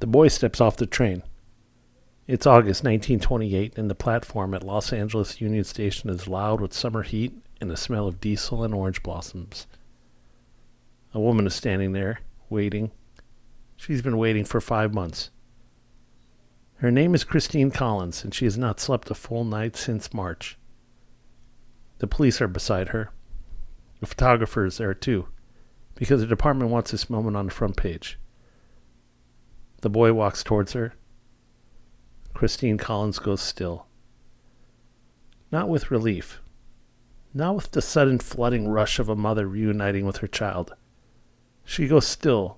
The boy steps off the train. It's August 1928, and the platform at Los Angeles Union Station is loud with summer heat and the smell of diesel and orange blossoms. A woman is standing there, waiting. She's been waiting for 5 months. Her name is Christine Collins, and she has not slept a full night since March. The police are beside her. The photographer is there too, because the department wants this moment on the front page. The boy walks towards her. Christine Collins goes still. Not with relief. Not with the sudden flooding rush of a mother reuniting with her child. She goes still.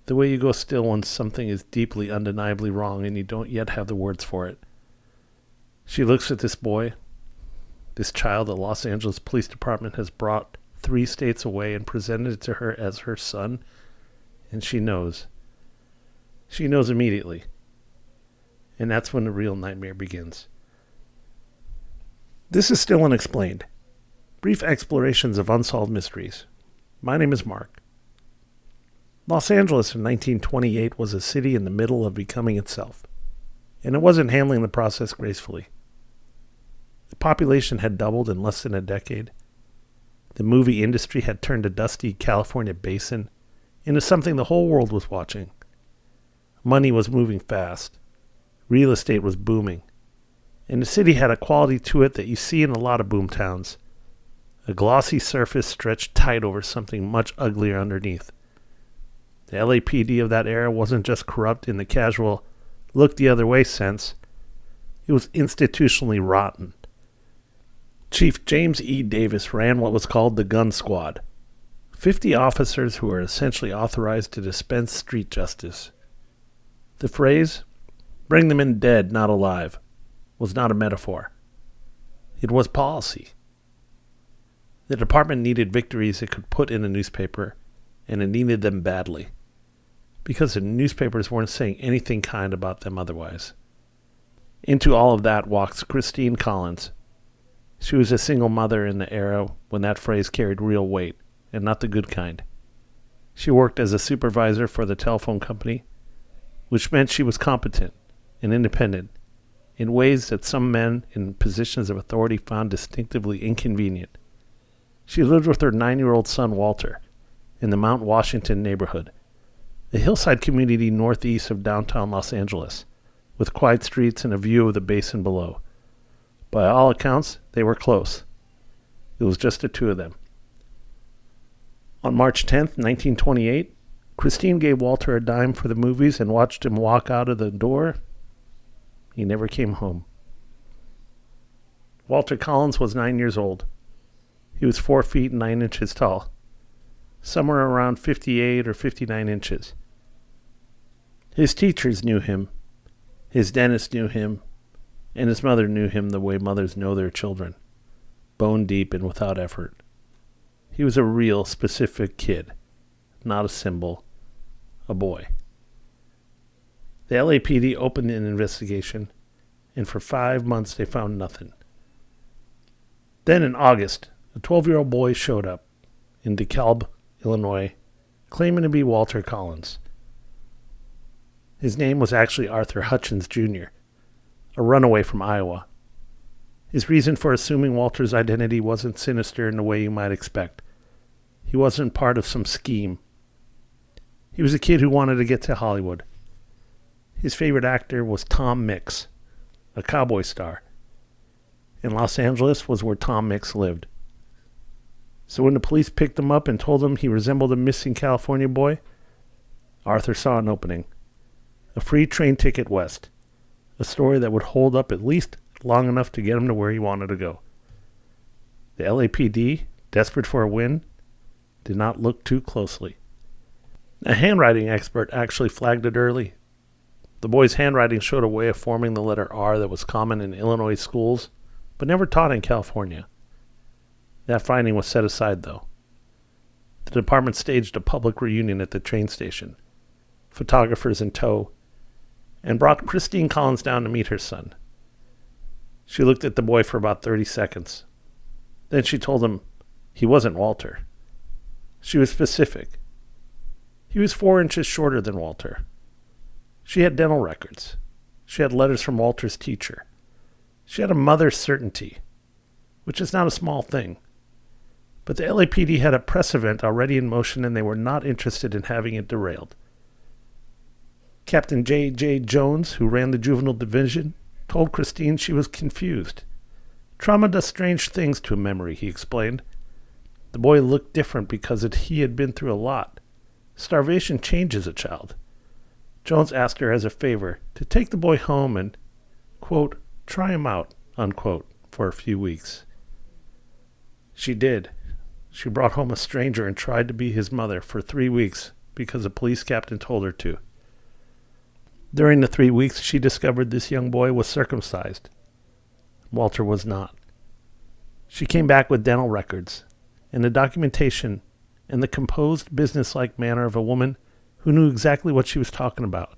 The way you go still when something is deeply, undeniably wrong and you don't yet have the words for it. She looks at this boy, this child the Los Angeles Police Department has brought 3 states away and presented it to her as her son, and she knows. She knows immediately. And that's when the real nightmare begins. This is Still Unexplained. Brief explorations of unsolved mysteries. My name is Mark. Los Angeles in 1928 was a city in the middle of becoming itself, and it wasn't handling the process gracefully. The population had doubled in less than a decade. The movie industry had turned a dusty California basin into something the whole world was watching. Money was moving fast. Real estate was booming. And the city had a quality to it that you see in a lot of boom towns. A glossy surface stretched tight over something much uglier underneath. The LAPD of that era wasn't just corrupt in the casual, look the other way sense. It was institutionally rotten. Chief James E. Davis ran what was called the Gun Squad. 50 officers who were essentially authorized to dispense street justice. The phrase, "bring them in dead, not alive," was not a metaphor. It was policy. The department needed victories it could put in a newspaper, and it needed them badly, because the newspapers weren't saying anything kind about them otherwise. Into all of that walks Christine Collins. She was a single mother in the era when that phrase carried real weight, and not the good kind. She worked as a supervisor for the telephone company, which meant she was competent and independent in ways that some men in positions of authority found distinctively inconvenient. She lived with her 9-year-old son Walter in the Mount Washington neighborhood, a hillside community northeast of downtown Los Angeles, with quiet streets and a view of the basin below. By all accounts, they were close. It was just the 2 of them. On March 10th, 1928, Christine gave Walter a dime for the movies and watched him walk out of the door. He never came home. Walter Collins was 9 years old. He was 4 feet 9 inches tall, somewhere around 58 or 59 inches. His teachers knew him, his dentist knew him, and his mother knew him the way mothers know their children, bone deep and without effort. He was a real, specific kid, not a symbol, a boy. The LAPD opened an investigation, and for 5 months they found nothing. Then in August, a 12-year-old boy showed up in DeKalb, Illinois, claiming to be Walter Collins. His name was actually Arthur Hutchins, Jr., a runaway from Iowa. His reason for assuming Walter's identity wasn't sinister in the way you might expect. He wasn't part of some scheme. He was a kid who wanted to get to Hollywood. His favorite actor was Tom Mix, a cowboy star. And Los Angeles was where Tom Mix lived. So when the police picked him up and told him he resembled a missing California boy, Arthur saw an opening. A free train ticket west. A story that would hold up at least long enough to get him to where he wanted to go. The LAPD, desperate for a win, did not look too closely. A handwriting expert actually flagged it early. The boy's handwriting showed a way of forming the letter R that was common in Illinois schools, but never taught in California. That finding was set aside, though. The department staged a public reunion at the train station, photographers in tow, and brought Christine Collins down to meet her son. She looked at the boy for about 30 seconds. Then she told him he wasn't Walter. She was specific. He was 4 inches shorter than Walter. She had dental records. She had letters from Walter's teacher. She had a mother's certainty, which is not a small thing. But the LAPD had a press event already in motion, and they were not interested in having it derailed. Captain J.J. Jones, who ran the juvenile division, told Christine she was confused. Trauma does strange things to a memory, he explained. The boy looked different because he had been through a lot. Starvation changes a child. Jones asked her as a favor to take the boy home and, quote, try him out, unquote, for a few weeks. She did. She brought home a stranger and tried to be his mother for 3 weeks because a police captain told her to. During the 3 weeks, she discovered this young boy was circumcised. Walter was not. She came back with dental records and the documentation and the composed, businesslike manner of a woman who knew exactly what she was talking about.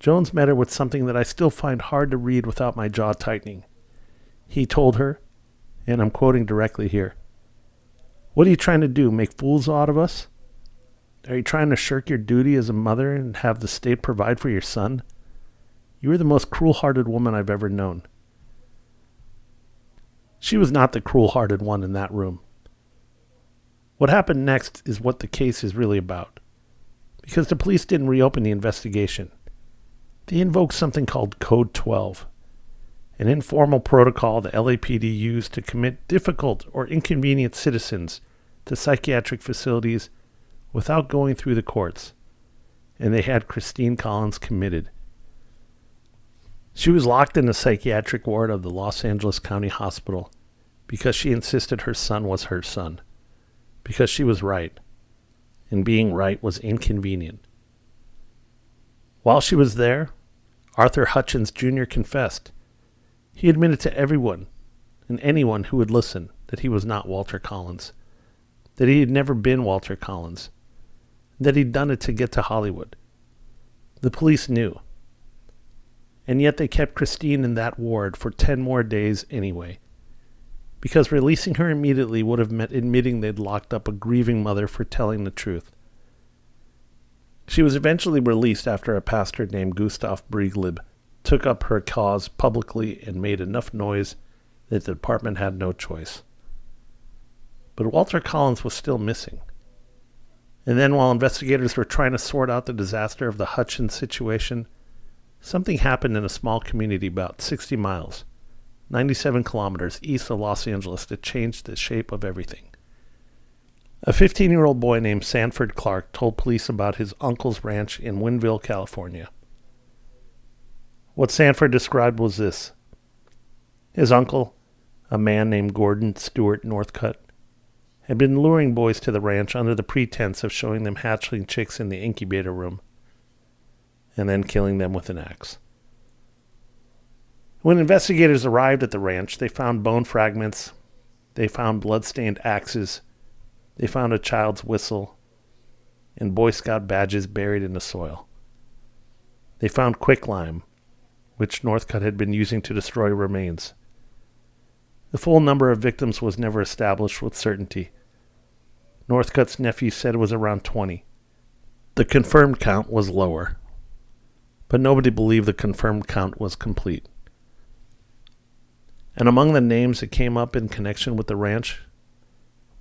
Jones met her with something that I still find hard to read without my jaw tightening. He told her, and I'm quoting directly here, "What are you trying to do, make fools out of us? Are you trying to shirk your duty as a mother and have the state provide for your son? You are the most cruel-hearted woman I've ever known." She was not the cruel-hearted one in that room. What happened next is what the case is really about. Because the police didn't reopen the investigation. They invoked something called Code 12, an informal protocol the LAPD used to commit difficult or inconvenient citizens to psychiatric facilities without going through the courts, and they had Christine Collins committed. She was locked in the psychiatric ward of the Los Angeles County Hospital because she insisted her son was her son, because she was right, and being right was inconvenient. While she was there, Arthur Hutchins Jr. confessed. He admitted to everyone and anyone who would listen that he was not Walter Collins, that he had never been Walter Collins, that he'd done it to get to Hollywood. The police knew. And yet they kept Christine in that ward for 10 more days anyway, because releasing her immediately would have meant admitting they'd locked up a grieving mother for telling the truth. She was eventually released after a pastor named Gustav Brieglib took up her cause publicly and made enough noise that the department had no choice. But Walter Collins was still missing. And then while investigators were trying to sort out the disaster of the Hutchins situation, something happened in a small community about 60 miles, 97 kilometers east of Los Angeles that changed the shape of everything. A 15-year-old boy named Sanford Clark told police about his uncle's ranch in Wineville, California. What Sanford described was this. His uncle, a man named Gordon Stewart Northcutt, had been luring boys to the ranch under the pretense of showing them hatchling chicks in the incubator room, and then killing them with an axe. When investigators arrived at the ranch, they found bone fragments, they found blood-stained axes, they found a child's whistle, and Boy Scout badges buried in the soil. They found quicklime, which Northcutt had been using to destroy remains. The full number of victims was never established with certainty. Northcutt's nephew said it was around 20. The confirmed count was lower, but nobody believed the confirmed count was complete. And among the names that came up in connection with the ranch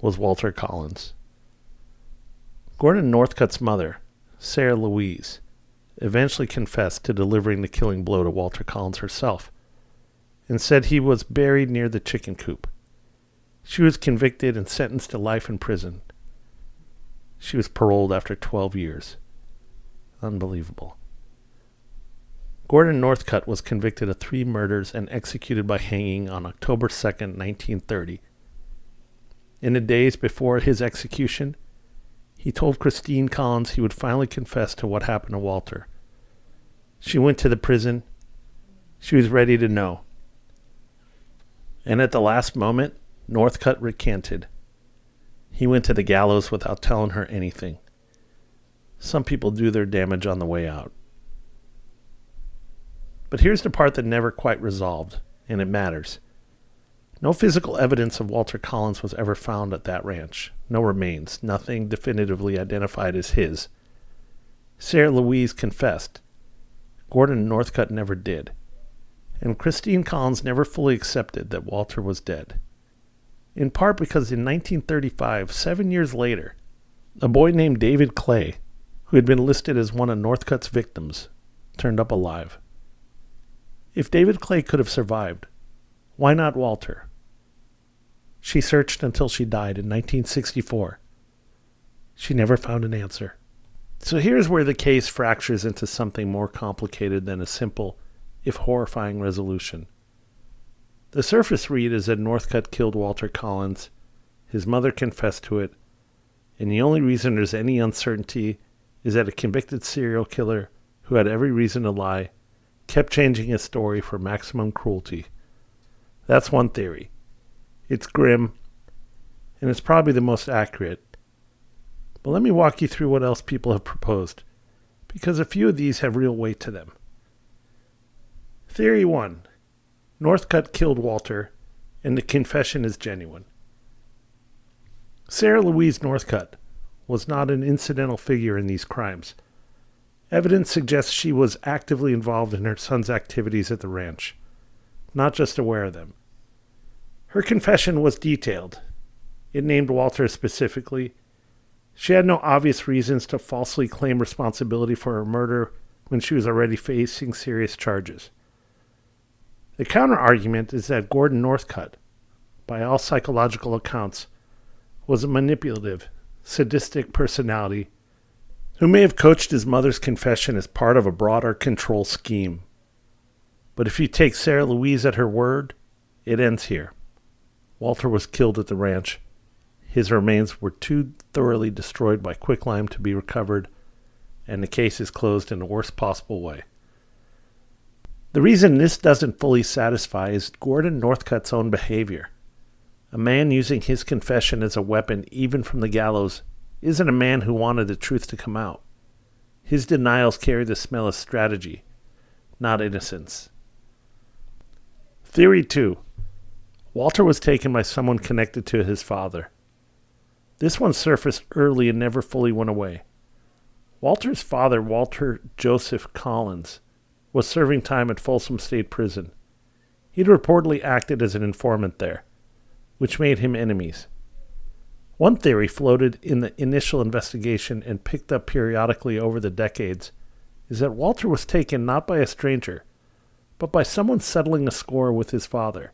was Walter Collins. Gordon Northcutt's mother, Sarah Louise, eventually confessed to delivering the killing blow to Walter Collins herself and said he was buried near the chicken coop. She was convicted and sentenced to life in prison. She was paroled after 12 years. Unbelievable. Gordon Northcutt was convicted of 3 murders and executed by hanging on October 2nd, 1930. In the days before his execution, he told Christine Collins he would finally confess to what happened to Walter. She went to the prison. She was ready to know. And at the last moment, Northcutt recanted. He went to the gallows without telling her anything. Some people do their damage on the way out. But here's the part that never quite resolved, and it matters. No physical evidence of Walter Collins was ever found at that ranch. No remains, nothing definitively identified as his. Sarah Louise confessed, Gordon Northcutt never did, and Christine Collins never fully accepted that Walter was dead. In part because in 1935, 7 years later, a boy named David Clay, who had been listed as one of Northcutt's victims, turned up alive. If David Clay could have survived, why not Walter? She searched until she died in 1964. She never found an answer. So here's where the case fractures into something more complicated than a simple, if horrifying, resolution. The surface read is that Northcutt killed Walter Collins, his mother confessed to it, and the only reason there's any uncertainty is that a convicted serial killer who had every reason to lie kept changing his story for maximum cruelty. That's one theory. It's grim, and it's probably the most accurate. But let me walk you through what else people have proposed, because a few of these have real weight to them. Theory 1. Northcutt killed Walter, and the confession is genuine. Sarah Louise Northcutt was not an incidental figure in these crimes. Evidence suggests she was actively involved in her son's activities at the ranch, not just aware of them. Her confession was detailed. It named Walter specifically. She had no obvious reasons to falsely claim responsibility for her murder when she was already facing serious charges. The counter-argument is that Gordon Northcutt, by all psychological accounts, was a manipulative, sadistic personality who may have coached his mother's confession as part of a broader control scheme. But if you take Sarah Louise at her word, it ends here. Walter was killed at the ranch. His remains were too thoroughly destroyed by quicklime to be recovered, and the case is closed in the worst possible way. The reason this doesn't fully satisfy is Gordon Northcutt's own behavior. A man using his confession as a weapon, even from the gallows, isn't a man who wanted the truth to come out. His denials carry the smell of strategy, not innocence. Theory 2. Walter was taken by someone connected to his father. This one surfaced early and never fully went away. Walter's father, Walter Joseph Collins, was serving time at Folsom State Prison. He'd reportedly acted as an informant there, which made him enemies. One theory floated in the initial investigation and picked up periodically over the decades is that Walter was taken not by a stranger, but by someone settling a score with his father,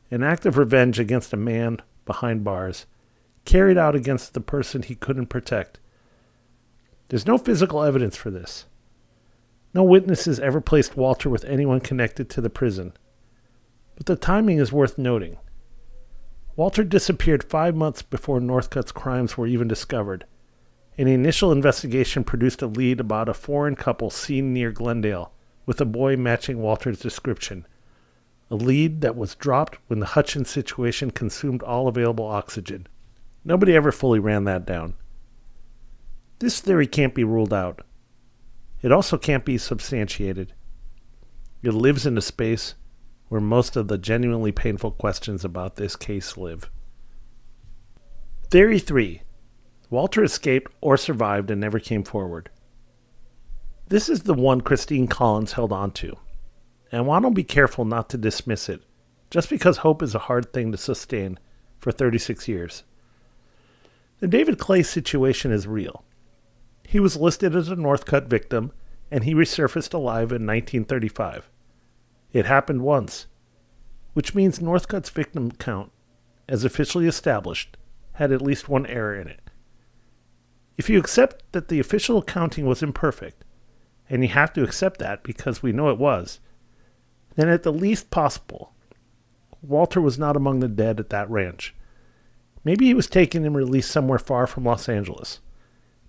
an act of revenge against a man behind bars, carried out against the person he couldn't protect. There's no physical evidence for this. No witnesses ever placed Walter with anyone connected to the prison. But the timing is worth noting. Walter disappeared 5 months before Northcutt's crimes were even discovered, and the initial investigation produced a lead about a foreign couple seen near Glendale with a boy matching Walter's description, a lead that was dropped when the Hutchins situation consumed all available oxygen. Nobody ever fully ran that down. This theory can't be ruled out. It also can't be substantiated. It lives in a space where most of the genuinely painful questions about this case live. Theory 3. Walter escaped or survived and never came forward. This is the one Christine Collins held on to, and I want to be careful not to dismiss it, just because hope is a hard thing to sustain for 36 years. The David Clay situation is real. He was listed as a Northcutt victim, and he resurfaced alive in 1935. It happened once, which means Northcutt's victim count, as officially established, had at least one error in it. If you accept that the official accounting was imperfect, and you have to accept that because we know it was, then at the least possible, Walter was not among the dead at that ranch. Maybe he was taken and released somewhere far from Los Angeles.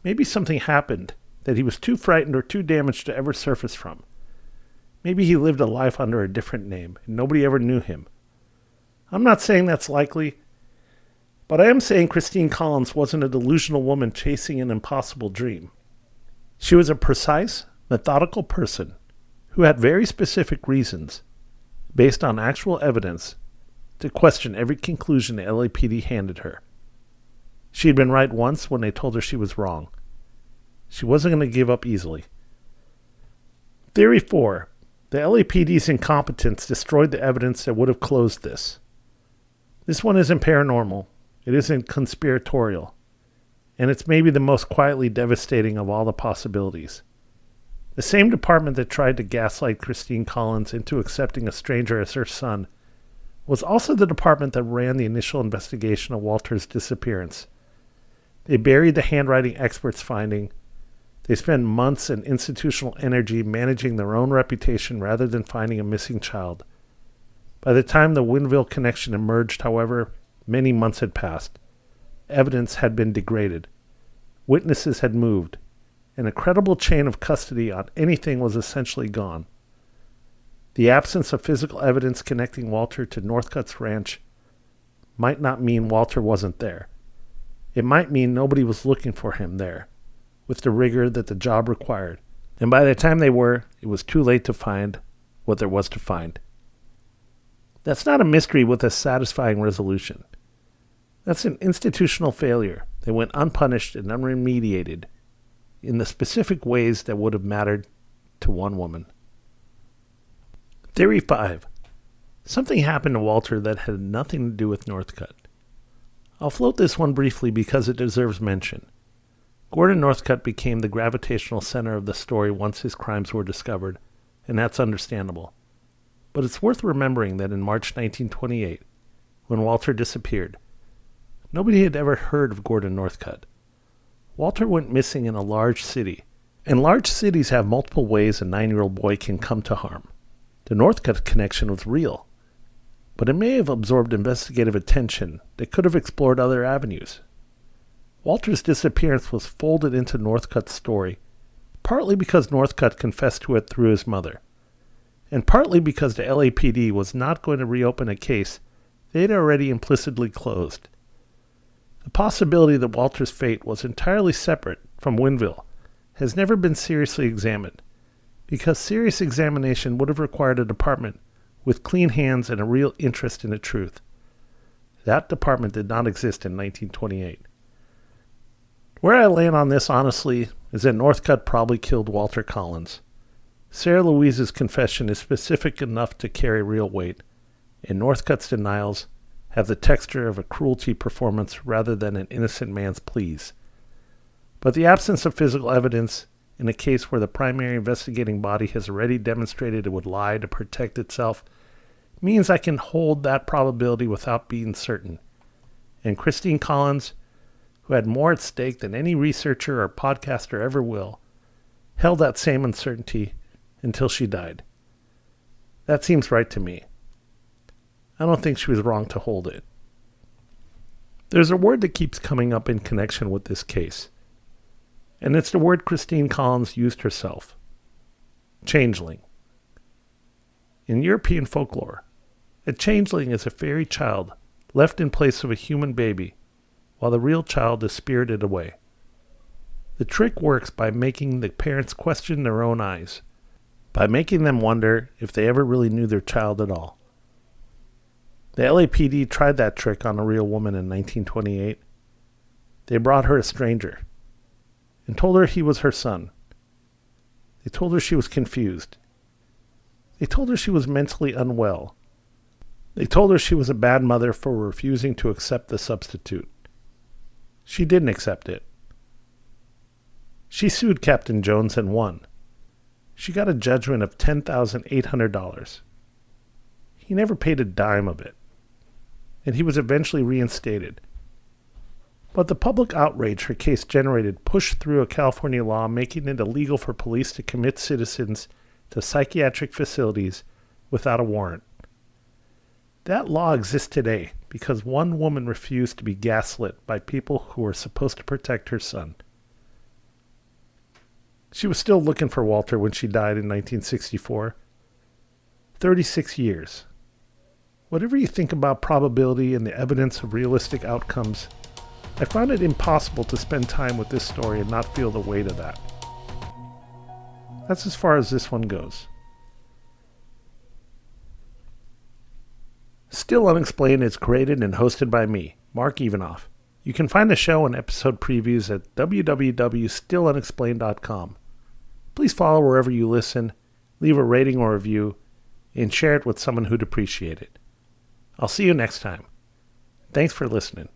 Maybe something happened that he was too frightened or too damaged to ever surface from. Maybe he lived a life under a different name, and nobody ever knew him. I'm not saying that's likely, but I am saying Christine Collins wasn't a delusional woman chasing an impossible dream. She was a precise, methodical person who had very specific reasons, based on actual evidence, to question every conclusion the LAPD handed her. She had been right once when they told her she was wrong. She wasn't going to give up easily. Theory 4. The LAPD's incompetence destroyed the evidence that would have closed this. This one isn't paranormal. It isn't conspiratorial. And it's maybe the most quietly devastating of all the possibilities. The same department that tried to gaslight Christine Collins into accepting a stranger as her son was also the department that ran the initial investigation of Walter's disappearance. They buried the handwriting expert's finding. They spent months and institutional energy managing their own reputation rather than finding a missing child. By the time the Wineville connection emerged, however, many months had passed. Evidence had been degraded. Witnesses had moved. And a credible chain of custody on anything was essentially gone. The absence of physical evidence connecting Walter to Northcutt's ranch might not mean Walter wasn't there. It might mean nobody was looking for him there, with the rigor that the job required. And by the time they were, it was too late to find what there was to find. That's not a mystery with a satisfying resolution. That's an institutional failure that went unpunished and unremediated in the specific ways that would have mattered to one woman. Theory 5. Something happened to Walter that had nothing to do with Northcutt. I'll float this one briefly because it deserves mention. Gordon Northcutt became the gravitational center of the story once his crimes were discovered, and that's understandable. But it's worth remembering that in March 1928, when Walter disappeared, nobody had ever heard of Gordon Northcutt. Walter went missing in a large city, and large cities have multiple ways a 9-year-old boy can come to harm. The Northcutt connection was real, but it may have absorbed investigative attention that could have explored other avenues. Walter's disappearance was folded into Northcutt's story, partly because Northcutt confessed to it through his mother, and partly because the LAPD was not going to reopen a case they had already implicitly closed. The possibility that Walter's fate was entirely separate from Wineville has never been seriously examined, because serious examination would have required a department with clean hands and a real interest in the truth. That department did not exist in 1928. Where I land on this, honestly, is that Northcutt probably killed Walter Collins. Sarah Louise's confession is specific enough to carry real weight, and Northcutt's denials have the texture of a cruelty performance rather than an innocent man's pleas. But the absence of physical evidence in a case where the primary investigating body has already demonstrated it would lie to protect itself means I can hold that probability without being certain. And Christine Collins, who had more at stake than any researcher or podcaster ever will, held that same uncertainty until she died. That seems right to me. I don't think she was wrong to hold it. There's a word that keeps coming up in connection with this case, and it's the word Christine Collins used herself. Changeling. In European folklore, a changeling is a fairy child left in place of a human baby, while the real child is spirited away. The trick works by making the parents question their own eyes, by making them wonder if they ever really knew their child at all. The LAPD tried that trick on a real woman in 1928. They brought her a stranger and told her he was her son. They told her she was confused. They told her she was mentally unwell. They told her she was a bad mother for refusing to accept the substitute. She didn't accept it. She sued Captain Jones and won. She got a judgment of $10,800. He never paid a dime of it, and he was eventually reinstated. But the public outrage her case generated pushed through a California law making it illegal for police to commit citizens to psychiatric facilities without a warrant. That law exists today because one woman refused to be gaslit by people who were supposed to protect her son. She was still looking for Walter when she died in 1964. 36 years. Whatever you think about probability and the evidence of realistic outcomes, I find it impossible to spend time with this story and not feel the weight of that. That's as far as this one goes. Still Unexplained is created and hosted by me, Mark Evanoff. You can find the show and episode previews at www.stillunexplained.com. Please follow wherever you listen, leave a rating or review, and share it with someone who'd appreciate it. I'll see you next time. Thanks for listening.